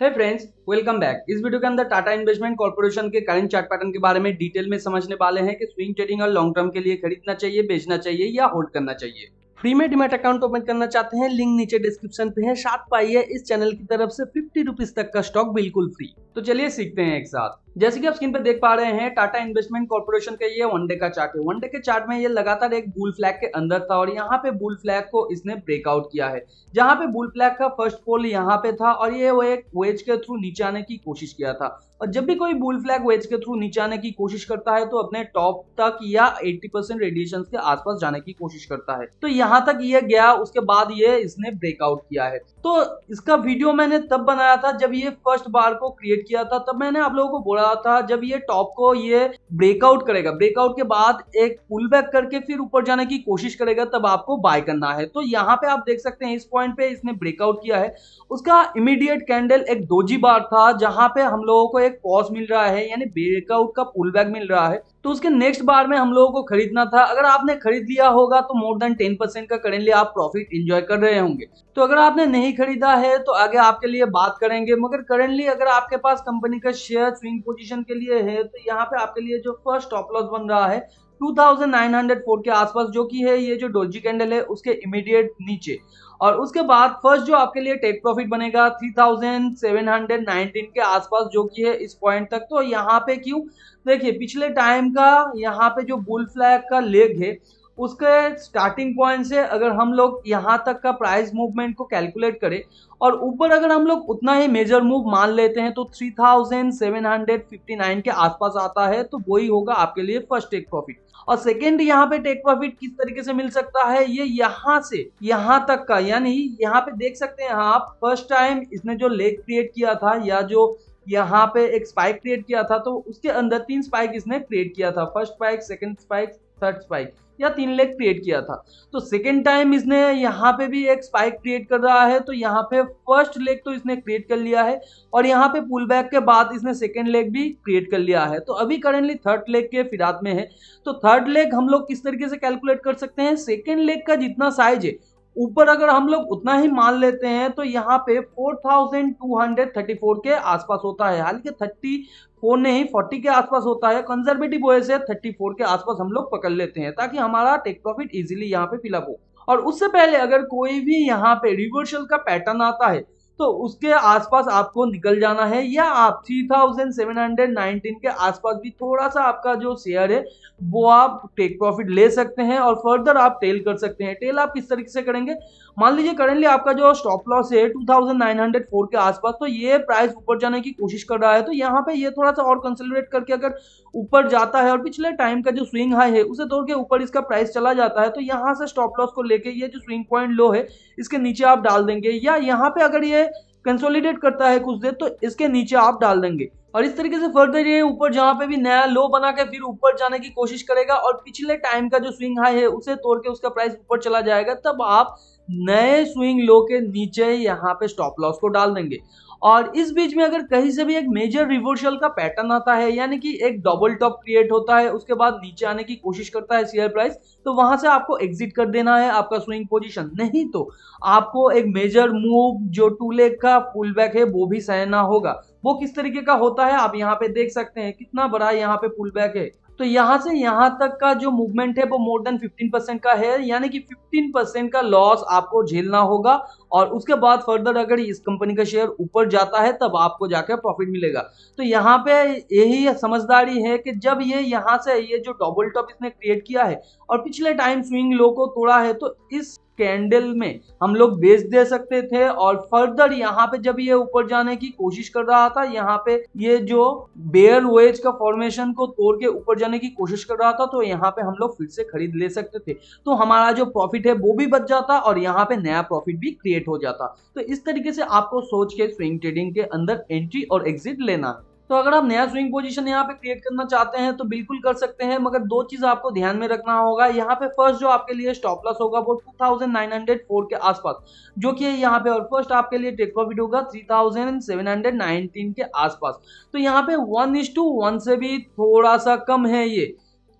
हे friends, welcome back. इस video के अंदर टाटा इन्वेस्टमेंट कॉर्पोरेशन के करंट चार्ट पैटर्न के बारे में डिटेल में समझने वाले हैं कि स्विंग ट्रेडिंग और लॉन्ग टर्म के लिए खरीदना चाहिए, बेचना चाहिए या होल्ड करना चाहिए। फ्री में डीमैट अकाउंट ओपन करना चाहते हैं, लिंक नीचे डिस्क्रिप्शन पे है। साथ पाइए इस चैनल की तरफ से 50 रुपीज तक का स्टॉक बिल्कुल फ्री। तो चलिए सीखते हैं एक साथ। जैसे कि आप स्क्रीन पे देख पा रहे हैं, टाटा इन्वेस्टमेंट कॉर्पोरेशन का ये वनडे का चार्ट है। वनडे के चार्ट में ये लगातार एक बुल फ्लैग के अंदर था और यहाँ पे बुल फ्लैग को इसने ब्रेकआउट किया है। जहां पे बुल फ्लैग का फर्स्ट पोल यहाँ पे था और ये वो एक वेज के थ्रू नीचे आने की कोशिश किया था। और जब भी कोई बुल फ्लैग वेज के थ्रू नीचे आने की कोशिश करता है तो अपने टॉप तक या 80% रेडिएशन के आसपास जाने की कोशिश करता है। तो यहाँ तक ये गया, उसके बाद ये इसने ब्रेकआउट किया है। तो इसका वीडियो मैंने तब बनाया था जब ये फर्स्ट बार को क्रिएट किया था। तब मैंने आप लोगों को बोला था जब ये टॉप को ये ब्रेकआउट करेगा, ब्रेकआउट के बाद एक पुल बैक करके फिर ऊपर जाने की कोशिश करेगा, तब आपको बाय करना है। तो यहाँ पे आप देख सकते हैं इस पॉइंट पे इसने ब्रेकआउट किया है। उसका इमीडिएट कैंडल एक डोजी बार था जहां पे हम लोगों को एक पॉज मिल रहा है, यानी ब्रेकआउट का पुल बैक मिल रहा है। तो उसके नेक्स्ट बार में हम लोगों को खरीदना था। अगर आपने खरीद लिया होगा तो मोर देन 10% का करेंटली आप प्रॉफिट एंजॉय कर रहे होंगे। तो अगर आपने नहीं खरीदा है तो आगे आपके लिए बात करेंगे, मगर करेंटली अगर आपके पास कंपनी का शेयर स्विंग पोजीशन के लिए है तो यहाँ पे आपके लिए जो फर्स्ट स्टॉप लॉस बन रहा है 2904 के आसपास, जो कि है ये जो डोजी कैंडल है उसके इमीडिएट नीचे। और उसके बाद फर्स्ट जो आपके लिए टेक प्रॉफिट बनेगा 3719 के आसपास, जो कि है इस पॉइंट तक। तो यहाँ पे क्यों, देखिए पिछले टाइम का यहाँ पे जो बुल फ्लैग का लेग है उसके स्टार्टिंग पॉइंट से अगर हम लोग यहाँ तक का प्राइस मूवमेंट को कैलकुलेट करें और ऊपर अगर हम लोग उतना ही मेजर मूव मान लेते हैं तो 3759 के आसपास आता है। तो वही होगा आपके लिए फर्स्ट टेक प्रॉफिट। और सेकेंड यहाँ पे टेक प्रॉफिट किस तरीके से मिल सकता है, ये यहाँ से यहाँ तक का, यानी यहाँ पे देख सकते हैं आप फर्स्ट टाइम इसने जो लेग क्रिएट किया था या जो यहाँ पे एक स्पाइक क्रिएट किया था, तो उसके अंदर 3 स्पाइक इसने क्रिएट किया था। First spike, second spike, third spike, या 3 लेग क्रिएट किया था। तो सेकंड टाइम इसने यहाँ पे भी एक स्पाइक क्रिएट कर रहा है। तो यहाँ पे फर्स्ट लेग तो इसने क्रिएट कर लिया है और यहाँ पे पुल बैक के बाद इसने सेकंड लेग भी क्रिएट कर लिया है। तो अभी करेंटली थर्ड लेग के फिरात में है। तो थर्ड लेग हम लोग किस तरीके से कैलकुलेट कर सकते हैं, सेकंड लेग का जितना साइज है ऊपर अगर हम लोग उतना ही मान लेते हैं तो यहाँ पे 4234 के आसपास होता है। हालांकि 34 नहीं 40 के आसपास होता है। कंजर्वेटिव वे से 34 के आसपास हम लोग पकड़ लेते हैं ताकि हमारा टेक प्रॉफिट इजीली यहाँ पे फिलअप हो। और उससे पहले अगर कोई भी यहाँ पे रिवर्सल का पैटर्न आता है तो उसके आसपास आपको निकल जाना है, या आप 3719 के आसपास भी थोड़ा सा आपका जो शेयर है वो आप टेक प्रॉफिट ले सकते हैं और फर्दर आप टेल कर सकते हैं। टेल आप किस तरीके से करेंगे, मान लीजिए करेंटली आपका जो स्टॉप लॉस है 2904 के आसपास, तो ये प्राइस ऊपर जाने की कोशिश कर रहा है। तो यहाँ पे ये थोड़ा सा और कंसोलिडेट करके अगर ऊपर जाता है और पिछले टाइम का जो स्विंग हाई है उसे तोड़ के ऊपर इसका प्राइस चला जाता है, तो यहाँ से स्टॉप लॉस को लेके ये जो स्विंग पॉइंट लो है इसके नीचे आप डाल देंगे, या यहाँ पे अगर ये कंसोलिडेट करता है कुछ देर तो इसके नीचे आप डाल देंगे। और इस तरीके से फर्दर ये ऊपर जहां पे भी नया लो बना के फिर ऊपर जाने की कोशिश करेगा और पिछले टाइम का जो स्विंग हाई है उसे तोड़ के उसका प्राइस ऊपर चला जाएगा, तब आप नए स्विंग लो के नीचे यहाँ पे स्टॉप लॉस को डाल देंगे। और इस बीच में अगर कहीं से भी एक मेजर रिवर्सल का पैटर्न आता है, यानी कि एक डबल टॉप क्रिएट होता है उसके बाद नीचे आने की कोशिश करता है शेयर प्राइस, तो वहां से आपको एग्जिट कर देना है आपका स्विंग पोजीशन। नहीं तो आपको एक मेजर मूव जो 2 लेग का पुल बैक है वो भी सहना होगा। वो किस तरीके का होता है आप यहाँ पे देख सकते हैं, कितना बड़ा यहाँ पे पुल बैक है। तो यहाँ से यहाँ तक का जो मूवमेंट है वो मोर देन 15% का है, यानी कि 15% का लॉस आपको झेलना होगा। और उसके बाद फर्दर अगर इस कंपनी का शेयर ऊपर जाता है तब आपको जाकर प्रॉफिट मिलेगा। तो यहाँ पे यही समझदारी है कि जब ये यहाँ से ये जो डबल टॉप इसने क्रिएट किया है और पिछले टाइम स्विंग लो को तोड़ा है, तो इस कैंडल में हम लोग बेच दे सकते थे। और फर्दर यहाँ पे जब ये ऊपर जाने की कोशिश कर रहा था, यहाँ पे ये जो बेयर वेज का फॉर्मेशन को तोड़ के ऊपर जाने की कोशिश कर रहा था, तो यहाँ पे हम लोग फिर से खरीद ले सकते थे। तो हमारा जो प्रॉफिट है वो भी बच जाता और यहाँ पे नया प्रॉफिट भी क्रिएट हो जाता। तो इस तरीके से आपको सोच के स्विंग ट्रेडिंग के अंदर एंट्री और एग्जिट लेना है। तो अगर आप नया स्विंग पोजीशन यहाँ पे क्रिएट करना चाहते हैं तो बिल्कुल कर सकते हैं, मगर 2 चीज आपको ध्यान में रखना होगा। यहाँ पे फर्स्ट जो आपके लिए स्टॉप लॉस होगा वो 2904 के आसपास, जो कि यहाँ पे, और फर्स्ट आपके लिए टेक प्रॉफिट होगा 3719 के आसपास। तो यहाँ पे 1:1 से भी थोड़ा सा कम है ये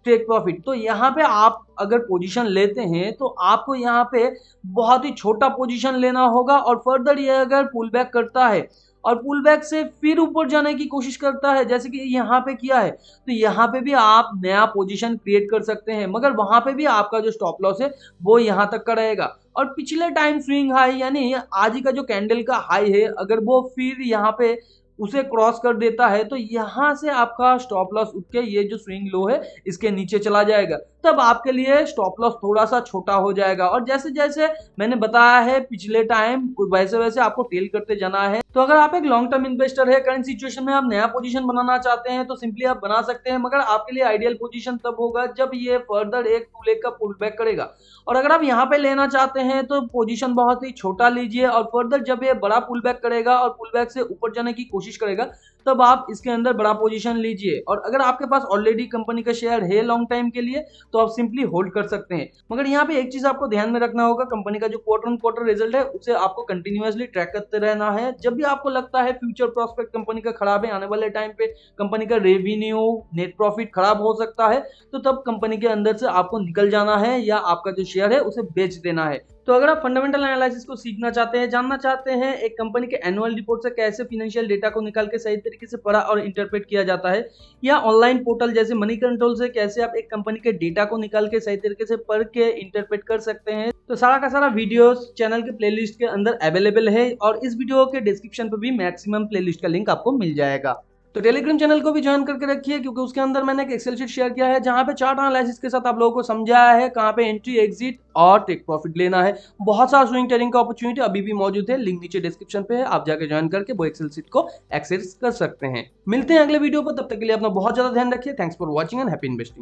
टेक प्रॉफिट। तो यहाँ पे आप अगर पोजीशन लेते हैं तो आपको यहाँ पे बहुत ही छोटा पोजीशन लेना होगा और फर्दर ये अगर पुल बैक करता है और पुल बैक से फिर ऊपर जाने की कोशिश करता है जैसे कि यहाँ पे किया है, तो यहाँ पे भी आप नया पोजीशन क्रिएट कर सकते हैं, मगर वहां पे भी आपका जो स्टॉप लॉस है वो यहाँ तक का रहेगा। और पिछले टाइम स्विंग हाई यानी आज ही का जो कैंडल का हाई है अगर वो फिर यहाँ पे उसे क्रॉस कर देता है तो यहाँ से आपका स्टॉप लॉस उठ के ये जो स्विंग लो है इसके नीचे चला जाएगा, तब आपके लिए स्टॉप लॉस थोड़ा सा छोटा हो जाएगा। और जैसे जैसे मैंने बताया है पिछले टाइम वैसे वैसे आपको टेल करते जाना है। तो अगर आप एक लॉन्ग टर्म इन्वेस्टर है, करंट सिचुएशन में आप नया पोजीशन बनाना चाहते हैं तो सिंपली आप बना सकते हैं, मगर आपके लिए आइडियल पोजीशन तब होगा जब ये फर्दर एक टू लेग का पुल बैक करेगा। और अगर आप यहाँ पे लेना चाहते हैं तो पोजीशन बहुत ही छोटा लीजिए और फर्दर जब ये बड़ा पुल बैक करेगा और पुल बैक से ऊपर जाने की कोशिश करेगा तब आप इसके अंदर बड़ा पोजीशन लीजिए। और अगर आपके पास ऑलरेडी कंपनी का शेयर है लॉन्ग टाइम के लिए तो आप सिंपली होल्ड कर सकते हैं। मगर यहाँ पे एक चीज आपको ध्यान में रखना होगा, कंपनी का जो क्वार्टर ऑन क्वार्टर रिजल्ट है उसे आपको कंटिन्यूअसली ट्रैक करते रहना है। जब भी आपको लगता है फ्यूचर प्रोस्पेक्ट कंपनी का खराब है, आने वाले टाइम पे कंपनी का रेवेन्यू नेट प्रॉफिट खराब हो सकता है, तो तब कंपनी के अंदर से आपको निकल जाना है या आपका जो शेयर है उसे बेच देना है। तो अगर आप फंडामेंटल एनालिसिस को सीखना चाहते हैं, जानना चाहते हैं एक कंपनी के एनुअल रिपोर्ट से कैसे फाइनेंशियल डेटा को निकाल के सही तरीके से पढ़ा और इंटरप्रेट किया जाता है, या ऑनलाइन पोर्टल जैसे मनी कंट्रोल से कैसे आप एक कंपनी के डेटा को निकाल के सही तरीके से पढ़ के इंटरप्रेट कर सकते हैं, तो सारा का सारा वीडियोस चैनल के प्लेलिस्ट के अंदर अवेलेबल है और इस वीडियो के डिस्क्रिप्शन पर भी मैक्सिमम प्लेलिस्ट का लिंक आपको मिल जाएगा। तो टेलीग्राम चैनल को भी ज्वाइन करके रखिए क्योंकि उसके अंदर मैंने एक एक्सेल शीट शेयर किया है जहां पे चार्ट एनालिसिस के साथ आप लोगों को समझाया है कहां पे एंट्री एग्जिट और टेक प्रॉफिट लेना है। बहुत सारा स्विंग ट्रेडिंग का अपॉर्चुनिटी अभी भी मौजूद है, लिंक नीचे डिस्क्रिप्शन पे है, आप जाके ज्वाइन करके वो एक्सेल शीट को एक्सेस कर सकते हैं। मिलते हैं अगले वीडियो पर, तब तक के लिए अपना बहुत ज्यादा ध्यान रखिए। Thanks for watching and happy investing.